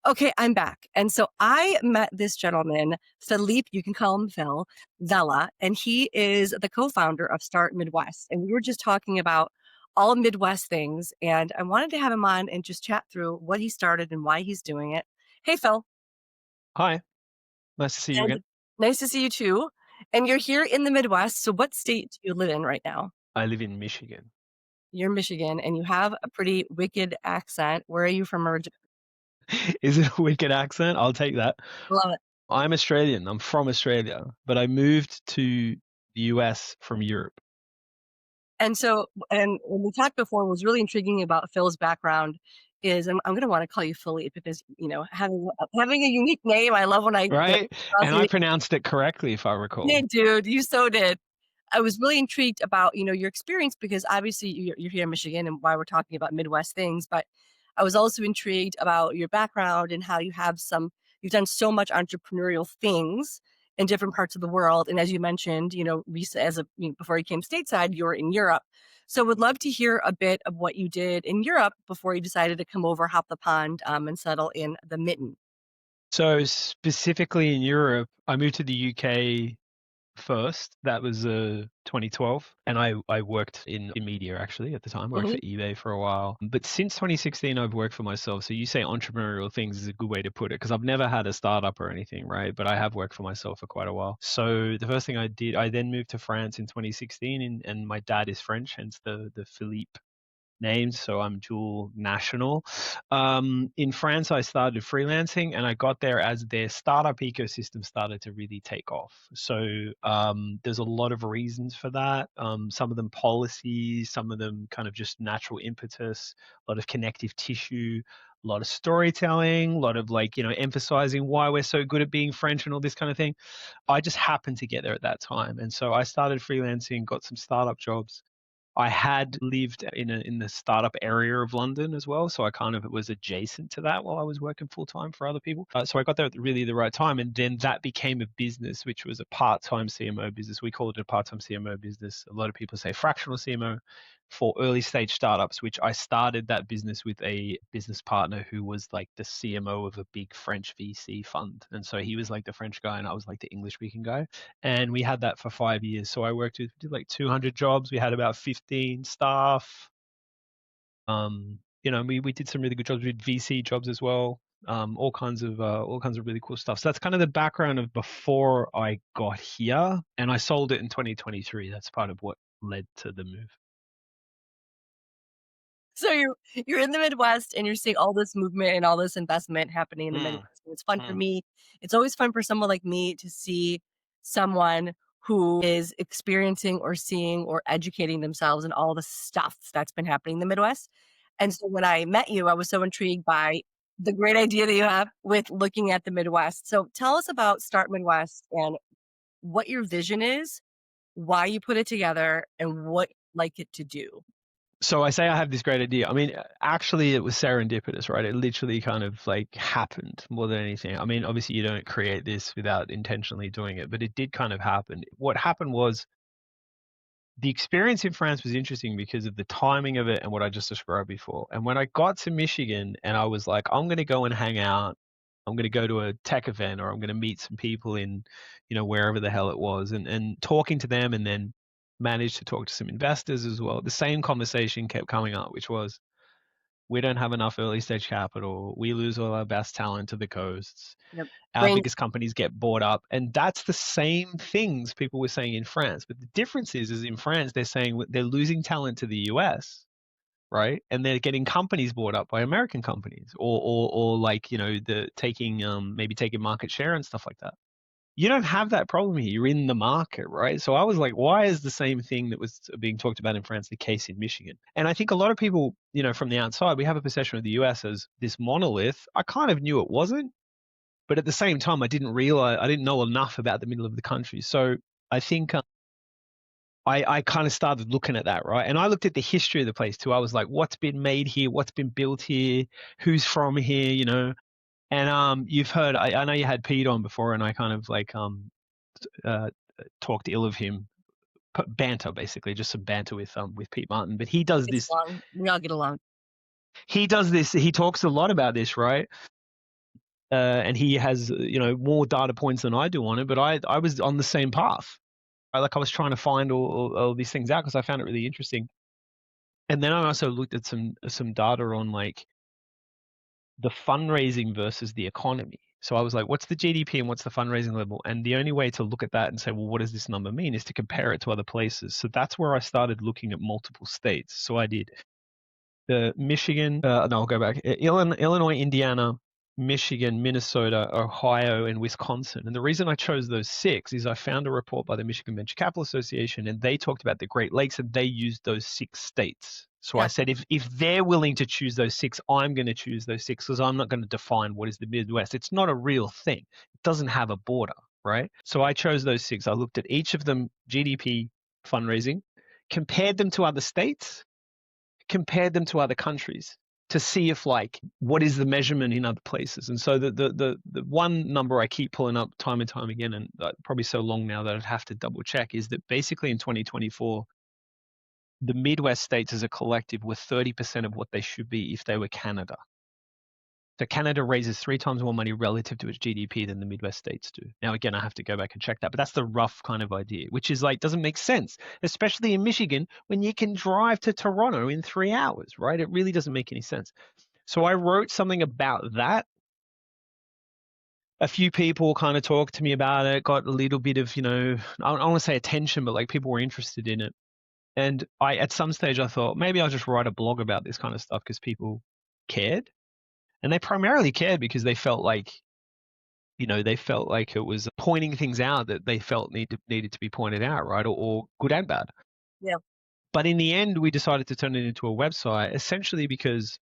Okay, I'm back. And so I met this gentleman, Philippe, you can call him Phil, Vella, and he is the co-founder of Start Midwest. And we were just talking about all Midwest things. And I wanted to have him on and just chat through what he started and why he's doing it. Hey, Phil. Hi, nice to see you again. And nice to see you too. And you're here in the Midwest. So what state do you live in right now? I live in Michigan. You're Michigan and you have a pretty wicked accent. Where are you from originally? Is it a wicked accent? I'll take that. Love it. I'm Australian. I'm from Australia, but I moved to the US from Europe. And so, and when we talked before, what was really intriguing about Phil's background is, I'm going to want to call you Philippe because, having a unique name, I love when Right? And I pronounce pronounced it correctly, if I recall. it, dude, you so did. I was really intrigued about, your experience because obviously you're here in Michigan and why we're talking about Midwest things, but I was also intrigued about your background and how you've done so much entrepreneurial things in different parts of the world. And as you mentioned, before you came stateside, you were in Europe. So would love to hear a bit of what you did in Europe before you decided to come over, hop the pond, and settle in the mitten. So specifically in Europe, I moved to the UK first. That was 2012, and I worked in media actually at the time. I worked Mhm. for eBay for a while, but since 2016, I've worked for myself. So you say entrepreneurial things is a good way to put it because I've never had a startup or anything, right? But I have worked for myself for quite a while. So the first thing I did, I then moved to France in 2016, and my dad is French, hence the Philippe named, so I'm dual national. In France, I started freelancing, and I got there as their startup ecosystem started to really take off. So there's a lot of reasons for that. Some of them policies, some of them kind of just natural impetus, a lot of connective tissue, a lot of storytelling, a lot of emphasizing why we're so good at being French and all this kind of thing. I just happened to get there at that time, and so I started freelancing, got some startup jobs. I had lived in the startup area of London as well, so I kind of was adjacent to that while I was working full time for other people. So I got there at really the right time, and then that became a business, which was a part-time CMO business. We call it a part-time CMO business. A lot of people say fractional CMO for early stage startups, which I started that business with a business partner who was like the CMO of a big French VC fund, and so he was like the French guy, and I was like the English speaking guy, and we had that for 5 years. So I did like 200 jobs. We had about 15 staff. We did some really good jobs with VC jobs as well. All kinds of really cool stuff. So that's kind of the background of before I got here, and I sold it in 2023. That's part of what led to the move. So you're in the Midwest and you're seeing all this movement and all this investment happening in the Mm, Midwest. And it's fun for mm. me. It's always fun for someone like me to see someone who is experiencing or seeing or educating themselves in all the stuff that's been happening in the Midwest. And so when I met you, I was so intrigued by the great idea that you have with looking at the Midwest. So tell us about Start Midwest and what your vision is, why you put it together, and what you'd like it to do. So I say I have this great idea. I mean, actually, it was serendipitous, right? It literally kind of like happened more than anything. I mean, obviously, you don't create this without intentionally doing it, but it did kind of happen. What happened was the experience in France was interesting because of the timing of it and what I just described before. And when I got to Michigan and I was like, I'm going to go and hang out, I'm going to go to a tech event, or I'm going to meet some people in, wherever the hell it was, and talking to them, and then managed to talk to some investors as well. The same conversation kept coming up, which was, we don't have enough early stage capital. We lose all our best talent to the coasts. Yep. Our Brain. biggest companies get bought up. And that's the same things people were saying in France. But the difference is in France, they're saying they're losing talent to the US, right? And they're getting companies bought up by American companies, or like, the maybe taking market share and stuff like that. You don't have that problem here. You're in the market, right? So I was like, why is the same thing that was being talked about in France the case in Michigan? And I think a lot of people, from the outside, we have a perception of the US as this monolith. I kind of knew it wasn't, but at the same time, I didn't know enough about the middle of the country. So I think I kind of started looking at that, right? And I looked at the history of the place too. I was like, what's been made here? What's been built here? Who's from here? And you've heard, I know you had Pete on before, and I kind of uh, talked ill of him, banter basically, just some banter with Pete Martin. But he does It's this. long. We all get along. He does this. He talks a lot about this, right? and he has more data points than I do on it. But I was on the same path. I was trying to find all these things out because I found it really interesting. And then I also looked at some data on like the fundraising versus the economy. So I was like, what's the GDP and what's the fundraising level? And the only way to look at that and say, well, what does this number mean is to compare it to other places. So that's where I started looking at multiple states. So I did Michigan, no, I'll go back. Illinois, Indiana, Michigan, Minnesota, Ohio, and Wisconsin. And the reason I chose those six is I found a report by the Michigan Venture Capital Association, and they talked about the Great Lakes, and they used those six states. So I Yeah. said, if they're willing to choose those six, I'm going to choose those six because I'm not going to define what is the Midwest. It's not a real thing. It doesn't have a border, right? So I chose those six. I looked at each of them, GDP, fundraising, compared them to other states, compared them to other countries to see if like what is the measurement in other places. And so the one number I keep pulling up time and time again, and probably so long now that I'd have to double check, is that basically in 2024 the Midwest states as a collective were 30% of what they should be if they were Canada. So Canada raises 3 times more money relative to its GDP than the Midwest states do. Now, again, I have to go back and check that, but that's the rough kind of idea, which is like, doesn't make sense, especially in Michigan when you can drive to Toronto in 3 hours, right? It really doesn't make any sense. So I wrote something about that. A few people kind of talked to me about it, got a little bit of, I don't want to say attention, but like people were interested in it. And at some stage, I thought maybe I'll just write a blog about this kind of stuff because people cared. And they primarily cared because they felt like, they felt like it was pointing things out that they felt needed to be pointed out, right? Or good and bad. Yeah. But in the end, we decided to turn it into a website, essentially because,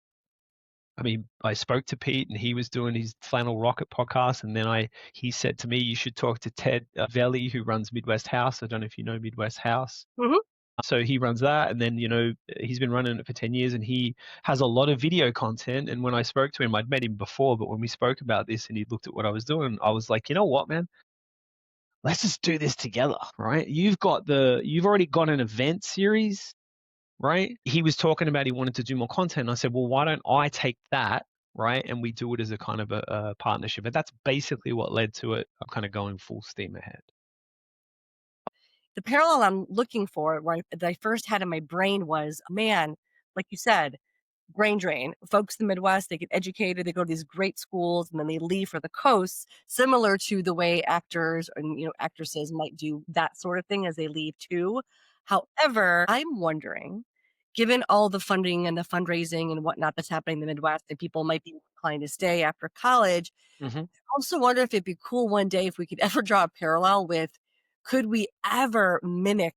I spoke to Pete and he was doing his Flannel Rocket podcast. And then he said to me, you should talk to Ted Vella, who runs Midwest House. I don't know if you know Midwest House. Hmm. So he runs that, and then he's been running it for 10 years, and he has a lot of video content. And when I spoke to him, I'd met him before, but when we spoke about this and he looked at what I was doing, I was like, you know what, man, let's just do this together, right? You've already got an event series, right? He was talking about he wanted to do more content. And I said, well, why don't I take that, right, and we do it as a kind of a partnership? And that's basically what led to it. I'm kind of going full steam ahead. The parallel I'm looking for, right, that I first had in my brain was, man, like you said, brain drain. Folks in the Midwest, they get educated, they go to these great schools, and then they leave for the coasts, similar to the way actors and actresses might do that sort of thing as they leave too. However, I'm wondering, given all the funding and the fundraising and whatnot that's happening in the Midwest, and people might be inclined to stay after college, Mm-hmm. I also wonder if it'd be cool one day if we could ever draw a parallel with, could we ever mimic,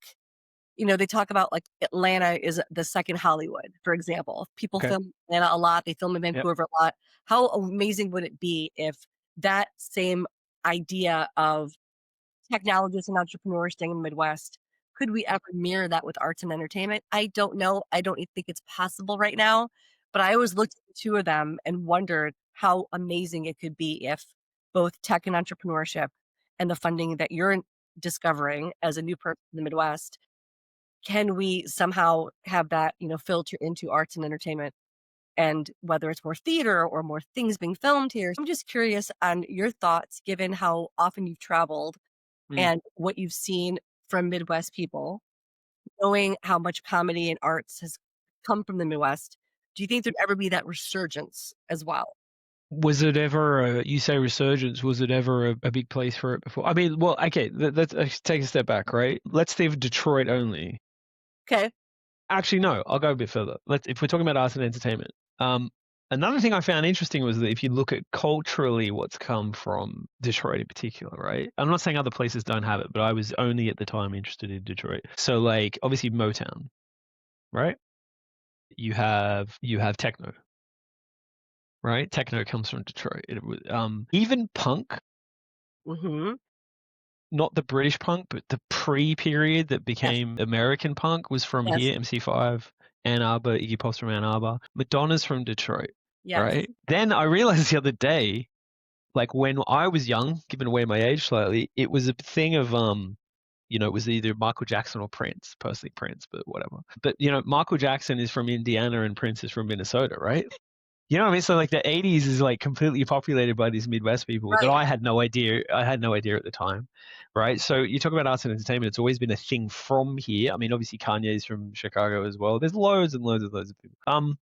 they talk about like Atlanta is the second Hollywood, for example. People Okay. film Atlanta a lot, they film in Yep. Vancouver a lot. How amazing would it be if that same idea of technologists and entrepreneurs staying in the Midwest, could we ever mirror that with arts and entertainment? I don't know. I don't think it's possible right now, but I always looked at the two of them and wondered how amazing it could be if both tech and entrepreneurship and the funding that you're discovering as a new person in the Midwest, can we somehow have that, filter into arts and entertainment? And whether it's more theater or more things being filmed here. I'm just curious on your thoughts, given how often you've traveled Mm. and what you've seen from Midwest people, knowing how much comedy and arts has come from the Midwest. Do you think there'd ever be that resurgence as well? Was it ever you say resurgence? Was it ever a big place for it before? I mean, well, okay, let's take a step back, right? Let's think of Detroit only. Okay. Actually, no, I'll go a bit further. If we're talking about arts and entertainment, another thing I found interesting was that if you look at culturally what's come from Detroit in particular, right? I'm not saying other places don't have it, but I was only at the time interested in Detroit. So, like, obviously Motown, right? You have techno, right? Techno comes from Detroit. Even punk, Hmm. not the British punk, but the pre-period that Yes. became American punk was from Yes. here. MC5, Ann Arbor, Iggy Pop's from Ann Arbor. Madonna's from Detroit, Yes. right? Then I realized the other day, like when I was young, giving away my age slightly, it was a thing of it was either Michael Jackson or Prince, personally Prince, but whatever. But Michael Jackson is from Indiana and Prince is from Minnesota, right? You know what I mean? So like the 80s is like completely populated by these Midwest people that Right. I had no idea. I had no idea at the time, right? So you talk about arts and entertainment. It's always been a thing from here. I mean, obviously Kanye's from Chicago as well. There's loads and loads of people.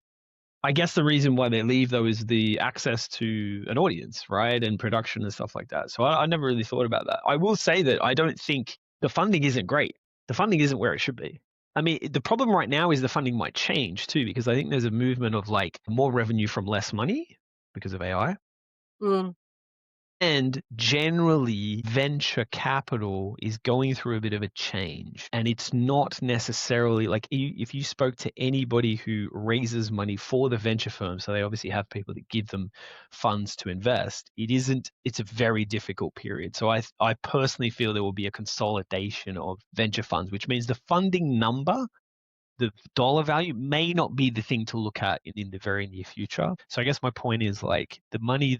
I guess the reason why they leave though is the access to an audience, right, and production and stuff like that. So I never really thought about that. I will say that I don't think the funding isn't great. The funding isn't where it should be. I mean, the problem right now is the funding might change too, because I think there's a movement of like more revenue from less money because of AI. Mm. And generally, venture capital is going through a bit of a change. And it's not necessarily like if you spoke to anybody who raises money for the venture firm, so they obviously have people that give them funds to invest, it's a very difficult period. So I personally feel there will be a consolidation of venture funds, which means the funding number, the dollar value may not be the thing to look at in the very near future. So I guess my point is like the money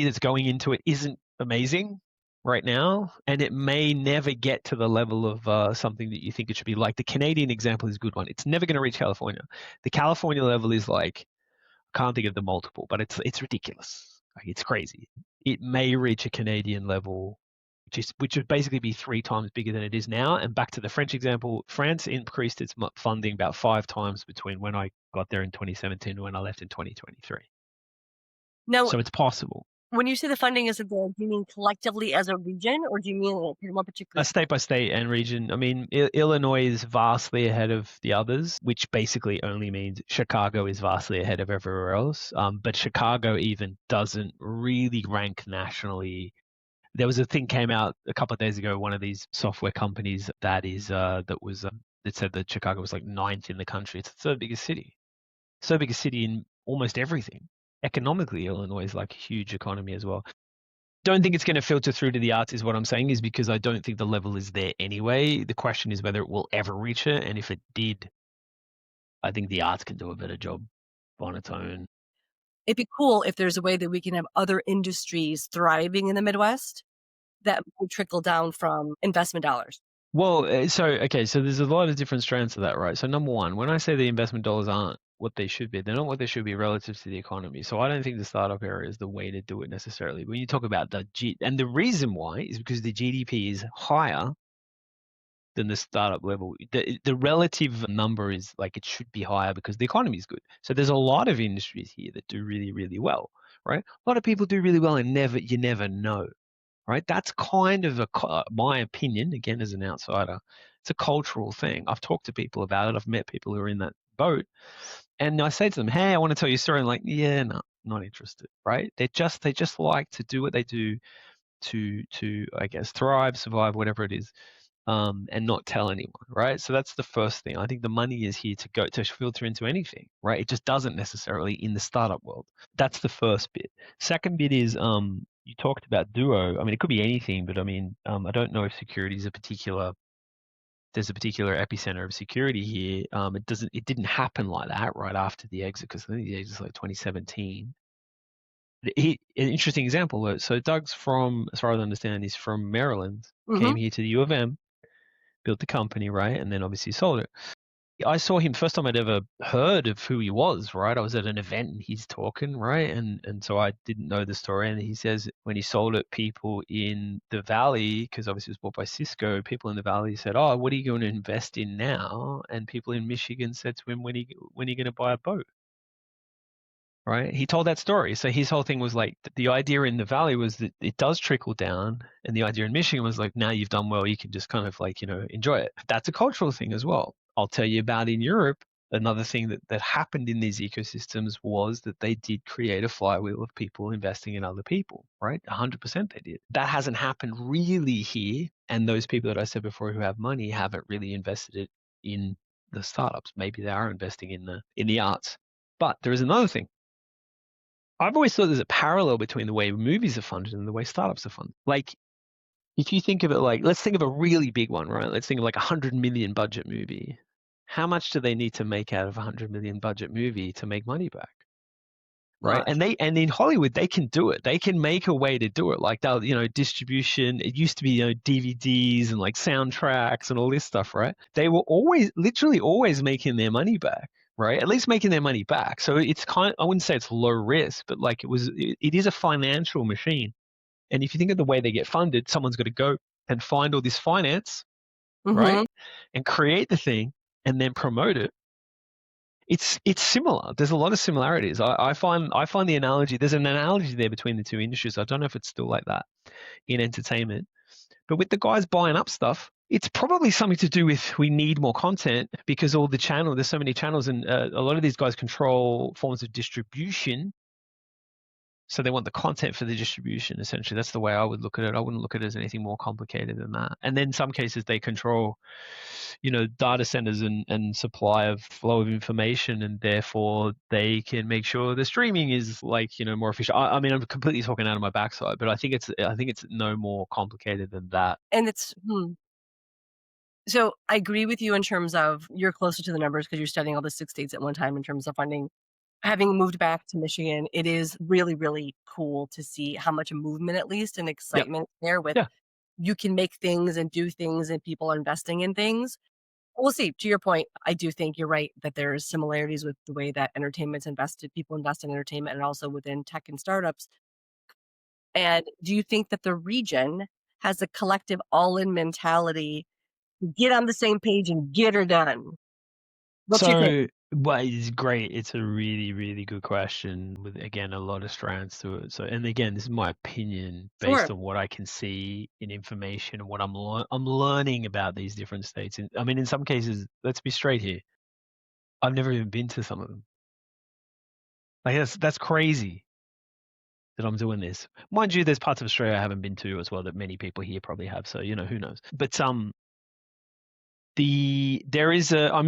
that's going into it isn't amazing right now, and it may never get to the level of something that you think it should be. Like the Canadian example is a good one. It's never going to reach California. The California level is like, I can't think of the multiple, but it's ridiculous. Like it's crazy. It may reach a Canadian level, which would basically be 3 times bigger than it is now. And back to the French example, France increased its funding about 5 times between when I got there in 2017 and when I left in 2023. Now, So it's possible. when you say the funding isn't there, do you mean collectively as a region, or do you mean like in one particular? State by state and region. I mean, Illinois is vastly ahead of the others, which basically only means Chicago is vastly ahead of everywhere else. But Chicago even doesn't really rank nationally. There was a thing came out a couple of days ago. One of these software companies that said that Chicago was like ninth in the country. It's the third biggest city. Third biggest city in almost everything. Economically, Illinois is like a huge economy as well. Don't think it's going to filter through to the arts is what I'm saying, is because I don't think the level is there anyway. The question is whether it will ever reach it, and if it did, I think the arts can do a better job on its own. It'd be cool if there's a way that we can have other industries thriving in the Midwest that would trickle down from investment dollars. Well, so there's a lot of different strands to that, right? So number one, when I say the investment dollars aren't what they should be, they're not what they should be relative to the economy. So I don't think the startup area is the way to do it necessarily. When you talk about and the reason why is because the GDP is higher than the startup level. The relative number is like it should be higher because the economy is good. So there's a lot of industries here that do really, really well, right? A lot of people do really well and you never know, right? That's kind of my opinion, again, as an outsider. It's a cultural thing. I've talked to people about it. I've met people who are in that boat, and I say to them, "Hey, I want to tell you a story." And like, yeah, no, not interested, right? They just like to do what they do to I guess thrive, survive, whatever it is, and not tell anyone, right? So that's the first thing. I think the money is here to filter into anything, right? It just doesn't necessarily in the startup world. That's the first bit. Second bit is you talked about Duo. I mean, it could be anything, but I mean, I don't know if security is there's a particular epicenter of security here. It didn't happen like that right after the exit, because I think the exit is like 2017. An interesting example. So Doug's from, as far as I understand, he's from Maryland, Hmm. came here to the U of M, built the company, right? And then obviously sold it. I saw him first time I'd ever heard of who he was, right? I was at an event and he's talking, right? And so I didn't know the story. And he says when he sold it, people in the valley, because obviously it was bought by Cisco, people in the valley said, "Oh, what are you going to invest in now?" And people in Michigan said to him, when are you going to buy a boat?" Right? He told that story. So his whole thing was like the idea in the valley was that it does trickle down, and the idea in Michigan was like, now you've done well, you can just kind of like, enjoy it. That's a cultural thing as well. I'll tell you about in Europe, another thing that happened in these ecosystems was that they did create a flywheel of people investing in other people, right? 100% they did. That hasn't happened really here. And those people that I said before who have money haven't really invested it in the startups. Maybe they are investing in the arts. But there is another thing. I've always thought there's a parallel between the way movies are funded and the way startups are funded. Like, if you think of it like, let's think of a really big one, right? Let's think of like 100 million budget movie. How much do they need to make out of a 100 million budget movie to make money back? Right. Much. And in Hollywood, they can do it. They can make a way to do it. Like they'll, distribution. It used to be, DVDs and like soundtracks and all this stuff, right? They were literally always making their money back. right? At least making their money back. So it's I wouldn't say it's low risk, but like it is a financial machine. And if you think of the way they get funded, someone's got to go and find all this finance, right? Mhm. And create the thing and then promote it. It's similar. There's a lot of similarities. I find the analogy. There's an analogy there between the two industries. I don't know if it's still like that in entertainment, but with the guys buying up stuff, it's probably something to do with we need more content because there's so many channels, and a lot of these guys control forms of distribution. So they want the content for the distribution, essentially. That's the way I would look at it. I wouldn't look at it as anything more complicated than that. And then in some cases they control, data centers and supply of flow of information, and therefore they can make sure the streaming is like, more efficient. I mean, I'm completely talking out of my backside, but I think it's no more complicated than that. And so I agree with you in terms of you're closer to the numbers because you're studying all the 6 states at one time in terms of funding. Having moved back to Michigan, it is really, really cool to see how much movement, at least, and Yeah. excitement there with Yeah. you can make things and do things and people are investing in things. We'll see. To your point, I do think you're right that there's similarities with the way that entertainment's invested, people invest in entertainment and also within tech and startups. And do you think that the region has a collective all-in mentality, get on the same page and get her done? What's your take? So, well, it's great. It's a really, really good question with, again, a lot of strands to it. So, and again, this is my opinion based Sure. on what I can see in information and what I'm learning about these different states. And I mean, in some cases, let's be straight here. I've never even been to some of them. Like that's crazy that I'm doing this. Mind you, there's parts of Australia I haven't been to as well that many people here probably have. So, who knows? But I'm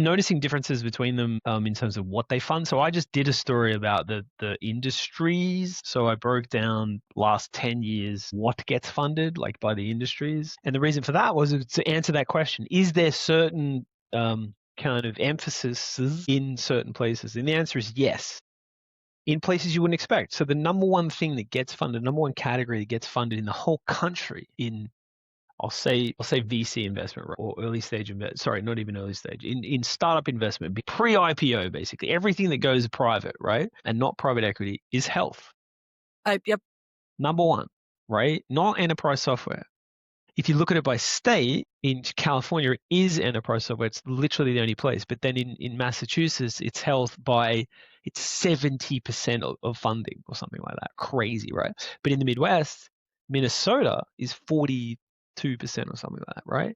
noticing differences between them in terms of what they fund. So I just did a story about the industries. So I broke down last 10 years what gets funded like by the industries. And the reason for that was to answer that question. Is there certain kind of emphasis in certain places? And the answer is yes. In places you wouldn't expect. So the number one thing that gets funded, number one category that gets funded in the whole country in I'll say VC investment, right, or early stage investment. Sorry, not even early stage. In startup investment, pre-IPO, basically everything that goes private, right, and not private equity is health. Yep. Number one, right? Not enterprise software. If you look at it by state, in California, it is enterprise software. It's literally the only place. But then in Massachusetts, it's health by it's 70% of funding or something like that. Crazy, right? But in the Midwest, Minnesota is 42% or something like that, right?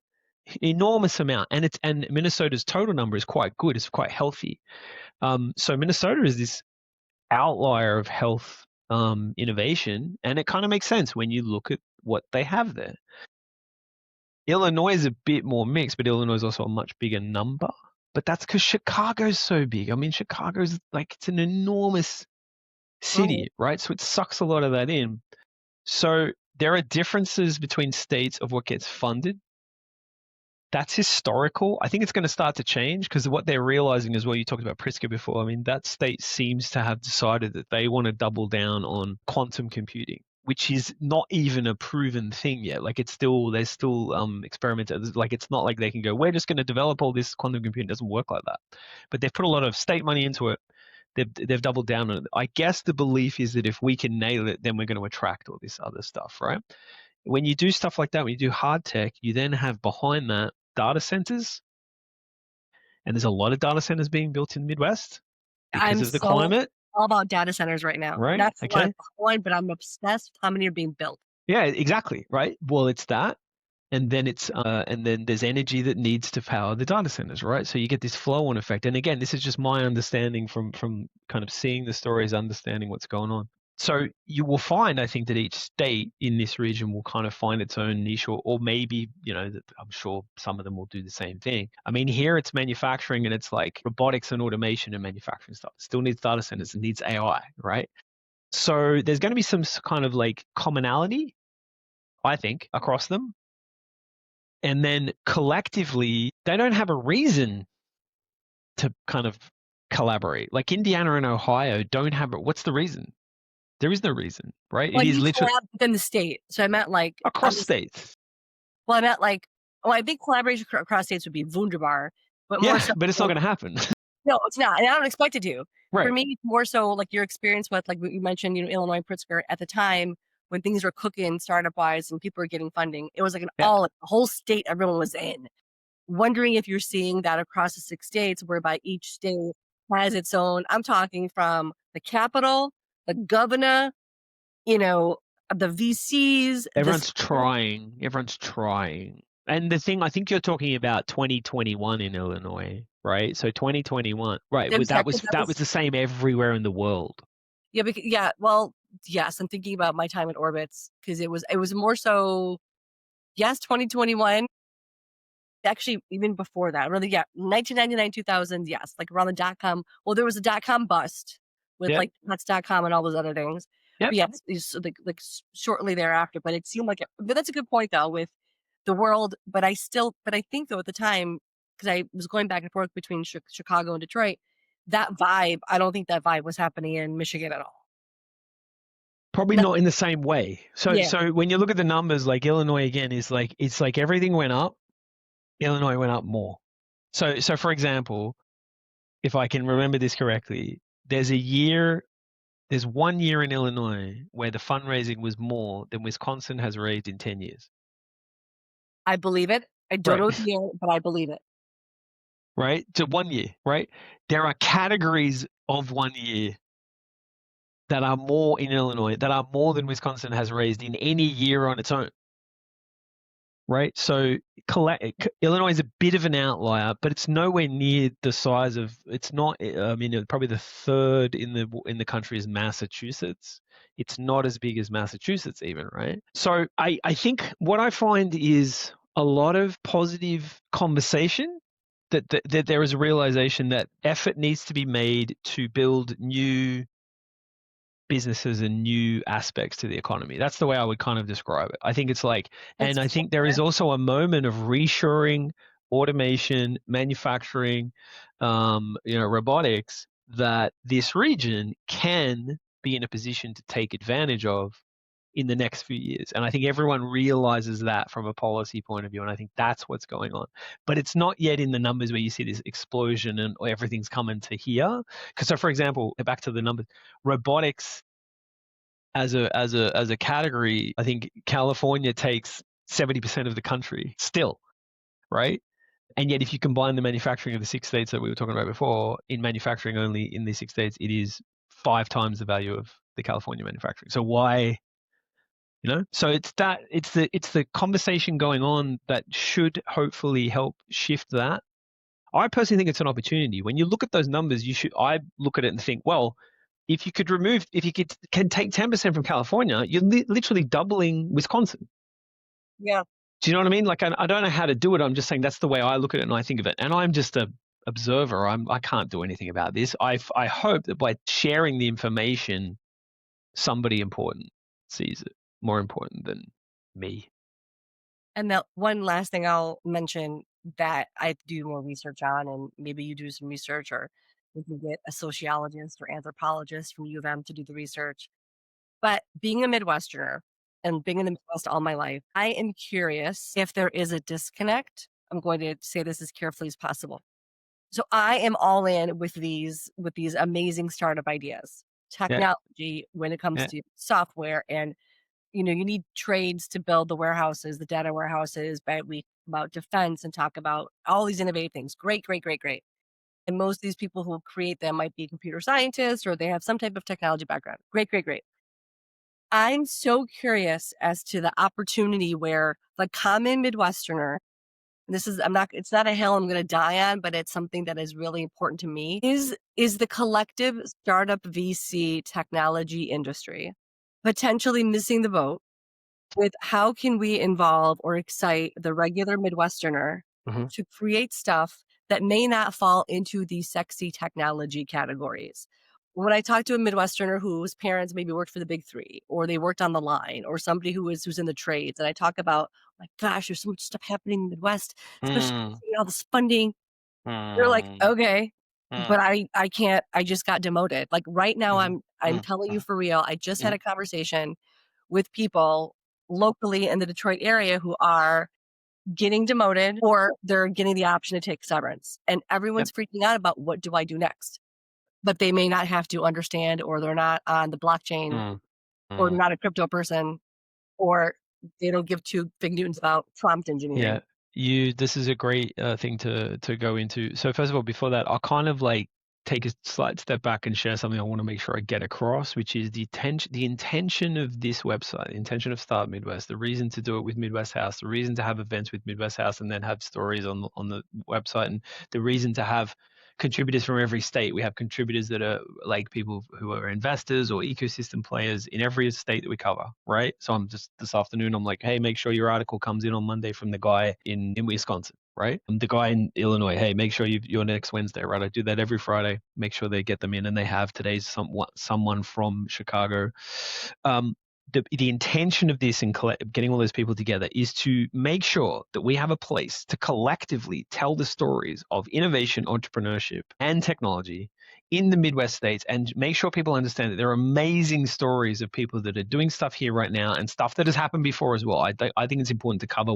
Enormous amount. And Minnesota's total number is quite good. It's quite healthy. So Minnesota is this outlier of health innovation, and it kind of makes sense when you look at what they have there. Illinois is a bit more mixed, but Illinois is also a much bigger number. But that's because Chicago's so big. I mean, Chicago's like, it's an enormous Mhm. city, right? So it sucks a lot of that in. So there are differences between states of what gets funded. That's historical. I think it's going to start to change because what they're realizing as well, you talked about Pritzker before. I mean, that state seems to have decided that they want to double down on quantum computing, which is not even a proven thing yet. Like there's still experimenting. Like it's not like they can go, we're just going to develop all this quantum computing. It doesn't work like that. But they've put a lot of state money into it. They've doubled down on it. I guess the belief is that if we can nail it, then we're going to attract all this other stuff, right? When you do stuff like that, when you do hard tech, you then have behind that data centers, and there's a lot of data centers being built in the Midwest because I'm of the so climate, all about data centers right now. right? Not for Okay. behind, but I'm obsessed with how many are being built. Yeah, exactly, right? Well, it's that, and then there's energy that needs to power the data centers, right? So you get this flow-on effect. And again, this is just my understanding from kind of seeing the stories, understanding what's going on. So you will find, I think, that each state in this region will kind of find its own niche, or maybe, I'm sure some of them will do the same thing. I mean, here it's manufacturing, and it's like robotics and automation and manufacturing stuff. It still needs data centers, it needs AI, right? So there's going to be some kind of like commonality, I think, across them. And then collectively, they don't have a reason to kind of collaborate. Like Indiana and Ohio don't have it. What's the reason? There is no reason, right? Well, It I is mean literally collab within the state. So I meant like across obviously states. well, I meant like I think collaboration across states would be wunderbar, but more Yeah, so but it's not like going to happen. No, it's not, and I don't expect it to. For Right. me, it's more so like your experience with, like what you mentioned, Illinois, Pritzker at the time when things were cooking startup-wise and people were getting funding. It was like Yeah. a whole state everyone was in. Wondering if you're seeing that across the 6 states whereby each state has its own, I'm talking from the capital, the governor, you know, the VCs, the Everyone's trying. Everyone's trying. And the thing, I think you're talking about 2021 in Illinois, right? So 2021, right? I'm sorry, 'cause That was the same everywhere in the world. yeah, well, yes, I'm thinking about my time at Orbitz because it was more so, yes, 2021. Actually, even before that, really, yeah, 1999, 2000, yes, like around the dot-com, well, there was a dot-com bust with, Yep. like, nuts.com and all those other things. Yep. But, yes, shortly thereafter, but it seemed like it, but that's a good point, though, with the world, but I think, though, at the time, because I was going back and forth between Chicago and Detroit, that vibe, I don't think that vibe was happening in Michigan at all. Probably No, not in the same way. So yeah, so when you look at the numbers, like Illinois again is like, it's like everything went up, Illinois went up more. So for example, if I can remember this correctly, there's 1 year in Illinois where the fundraising was more than Wisconsin has raised in 10 years. I believe it. I don't Right. know the year, but I believe it. Right? To 1 year, right? There are categories of 1 year that are more in Illinois, that are more than Wisconsin has raised in any year on its own. Right? So Illinois is a bit of an outlier, but it's nowhere near the size of. It's not. I mean, probably the third in the country is Massachusetts. It's not as big as Massachusetts, even, right? So I think what I find is a lot of positive conversation. That there is a realization that effort needs to be made to build new businesses and new aspects to the economy. That's the way I would kind of describe it. I think it's like, That's and I so think there is fair. also a moment of reshoring, automation, manufacturing, robotics, that this region can be in a position to take advantage of in the next few years. And I think everyone realizes that from a policy point of view. And I think that's what's going on. But it's not yet in the numbers where you see this explosion and everything's coming to here. Because, so for example, back to the numbers, robotics as a category, I think California takes 70% of the country still, right? And yet, if you combine the manufacturing of the 6 states that we were talking about before, in manufacturing only in these 6 states, it is 5 times the value of the California manufacturing. So why, So it's the conversation going on that should hopefully help shift that. I personally think it's an opportunity. When you look at those numbers, I look at it and think, well, if you can take 10% from California, you're literally doubling Wisconsin. Yeah. Do you know what I mean? Like, I don't know how to do it. I'm just saying that's the way I look at it and I think of it. And I'm just a observer. I can't do anything about this. I hope that by sharing the information, somebody important sees it more important than me. And the one last thing I'll mention that I do more research on, and maybe you do some research, or we can get a sociologist or anthropologist from U of M to do the research. But being a Midwesterner and being in the Midwest all my life, I am curious if there is a disconnect. I'm going to say this as carefully as possible. So I am all in with these amazing startup ideas, Yeah, technology when it comes yeah. to software, and you need trades to build the warehouses, the data warehouses, but we about defense and talk about all these innovative things. Great, great, great, great. And most of these people who create them might be computer scientists or they have some type of technology background. Great, great, great. I'm so curious as to the opportunity where the common Midwesterner, and this is I'm not it's not a hill I'm gonna die on, but it's something that is really important to me, is the collective startup VC technology industry potentially missing the boat with how can we involve or excite the regular Midwesterner Mhm. to create stuff that may not fall into the sexy technology categories. When I talk to a Midwesterner whose parents maybe worked for the big three, or they worked on the line, or somebody who's in the trades, and I talk about, like, gosh, there's so much stuff happening in the Midwest, especially Mm, all this funding. They're like, mm, okay, mm, but I can't. I just got demoted. Like right now, mhm, I'm mm, telling you mm, for real. I just had mm. a conversation with people locally in the Detroit area who are getting demoted or they're getting the option to take severance. And Yep. everyone's freaking out about what do I do next? But they may not have to understand, or they're not on the blockchain, Mm, or mm. they're not a crypto person, or they don't give two fig newtons about prompt Yeah, engineering. this is a great thing to go into. So first of all, before that, I'll kind of like take a slight step back and share something I want to make sure I get across, which is the intention of this website, the intention of Start Midwest, the reason to do it with Midwest House, the reason to have events with Midwest House, and then have stories on the website, and the reason to have contributors from every state. We have contributors that are like people who are investors or ecosystem players in every state that we cover, right? So I'm just this afternoon, I'm like, hey, make sure your article comes in on Monday from the guy in Wisconsin, right? And the guy in Illinois, hey, make sure you're next Wednesday, right? I do that every Friday, make sure they get them in, and they have today's someone from Chicago. The intention of this and getting all those people together is to make sure that we have a place to collectively tell the stories of innovation, entrepreneurship, and technology in the Midwest states, and make sure people understand that there are amazing stories of people that are doing stuff here right now and stuff that has happened before as well. I think it's important to cover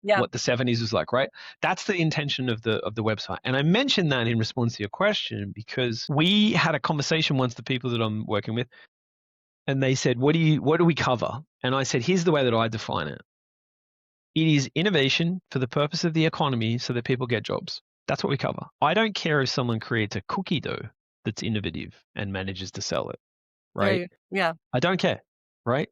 Yeah. what the 70s was like, right? That's the intention of the website. And I mentioned that in response to your question because we had a conversation once, the people that I'm working with, and they said, what do we cover? And I said, here's the way that I define it. It is innovation for the purpose of the economy so that people get jobs. That's what we cover. I don't care if someone creates a cookie dough that's innovative and manages to sell it, There right? you yeah. I don't care, right?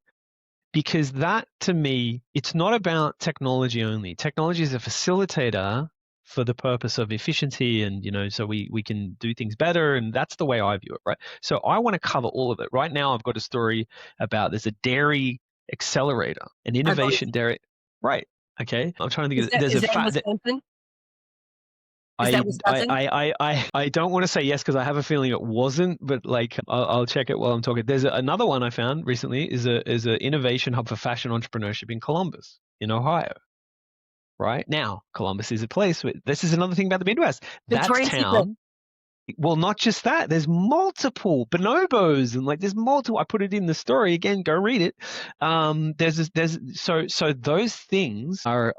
Because that to me, it's not about technology only. Technology is a facilitator for the purpose of efficiency and, so we can do things better. And that's the way I view it, right? So I want to cover all of it. Right now, I've got a story about there's a dairy accelerator, an I believe innovation dairy. Right. Okay. I'm trying to think of, there's is a that in fact that Wisconsin? Is that Wisconsin? I don't want to say yes because I have a feeling it wasn't, but like I'll check it while I'm talking. There's another one I found recently is a innovation hub for fashion entrepreneurship in Columbus, in Ohio. Right now, Columbus is a place where this is another thing about the Midwest. That Victoria's Secret. town, well, not just that. There's multiple bonobos and like there's multiple. I put it in the story again. Go read it. So those things are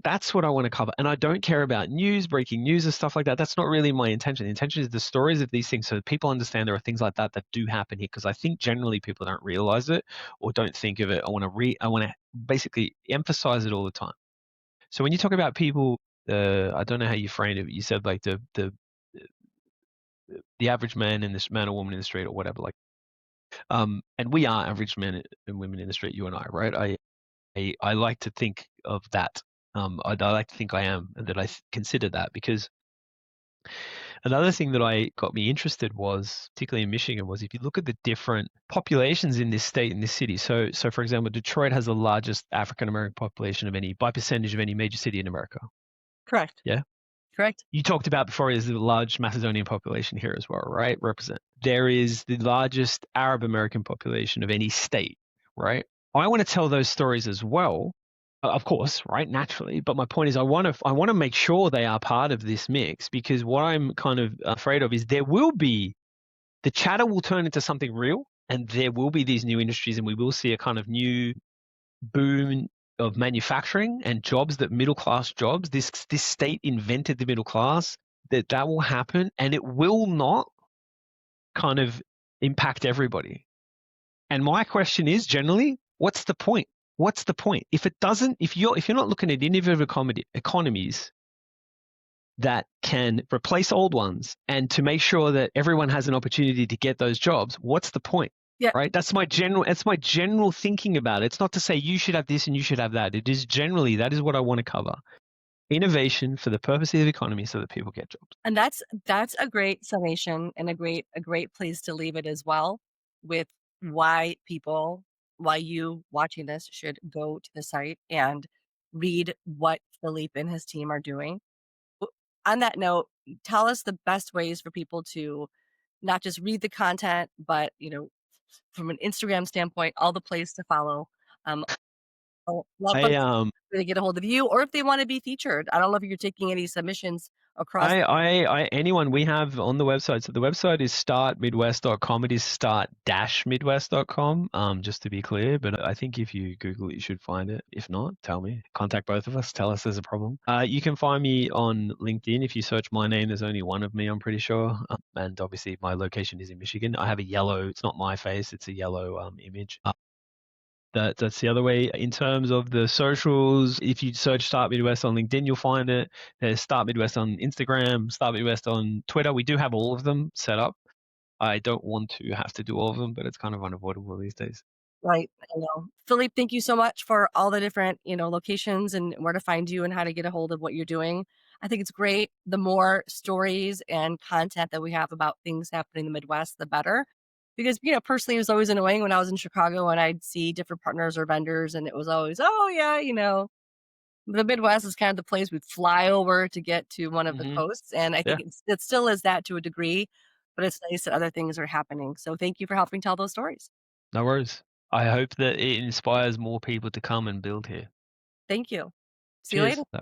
That's what I want to cover, and I don't care about breaking news, and stuff like that. That's not really my intention. The intention is the stories of these things, so that people understand there are things like that that do happen here. Because I think generally people don't realize it or don't think of it. I want to basically emphasize it all the time. So when you talk about people, I don't know how you framed it. But you said like the average man in this man or woman in the street or whatever, like and we are average men and women in the street, you and I, right? I like to think of that. I like to think I am, and that I consider that, because another thing that I got me interested was, particularly in Michigan, was if you look at the different populations in this state, in this city. So for example, Detroit has the largest African American population of any, by percentage, of any major city in America. Correct. Yeah. Correct. You talked about before, there's a large Macedonian population here as well, right? There is the largest Arab American population of any state, right? I want to tell those stories as well, of course, right? Naturally. But my point is, I want to make sure they are part of this mix, because what I'm kind of afraid of is the chatter will turn into something real, and there will be these new industries, and we will see a kind of new boom of manufacturing and jobs, that middle class jobs. This state invented the middle class. That will happen, and it will not kind of impact everybody. And my question is, generally, what's the point? What's the point if it doesn't? If you're not looking at innovative economies that can replace old ones, and to make sure that everyone has an opportunity to get those jobs, what's the point? Yeah. Right? That's my general thinking about it. It's not to say you should have this and you should have that. It is generally, that is what I want to cover. Innovation for the purpose of the economy so that people get jobs. And that's a great summation and a great place to leave it as well, with why you watching this should go to the site and read what Philippe and his team are doing. W On that note, tell us the best ways for people to not just read the content, but, from an Instagram standpoint, all the places to follow. Love I folks to get a hold of you, or if they wanna be featured. I don't know if you're taking any submissions across. Anyone we have on the website. So the website is startmidwest.com. It is start-midwest.com. Just to be clear, but I think if you Google it, you should find it. If not, tell me. Contact both of us. Tell us there's a problem. You can find me on LinkedIn. If you search my name, there's only one of me, I'm pretty sure. And obviously my location is in Michigan. I have a yellow, it's not my face, it's a yellow image. That's the other way. In terms of the socials, if you search Start Midwest on LinkedIn, you'll find it. There's Start Midwest on Instagram, Start Midwest on Twitter. We do have all of them set up. I don't want to have to do all of them, but it's kind of unavoidable these days. Right, I know. Philippe, thank you so much for all the different, locations and where to find you and how to get a hold of what you're doing. I think it's great. The more stories and content that we have about things happening in the Midwest, the better. Because, personally, it was always annoying when I was in Chicago and I'd see different partners or vendors, and it was always, oh, yeah, the Midwest is kind of the place we'd fly over to get to one of the Hmm. coasts. And I Yeah, think it still is that to a degree, but it's nice that other things are happening. So thank you for helping tell those stories. no worries. I hope that it inspires more people to come and build here. Thank you. See you Cheers. later.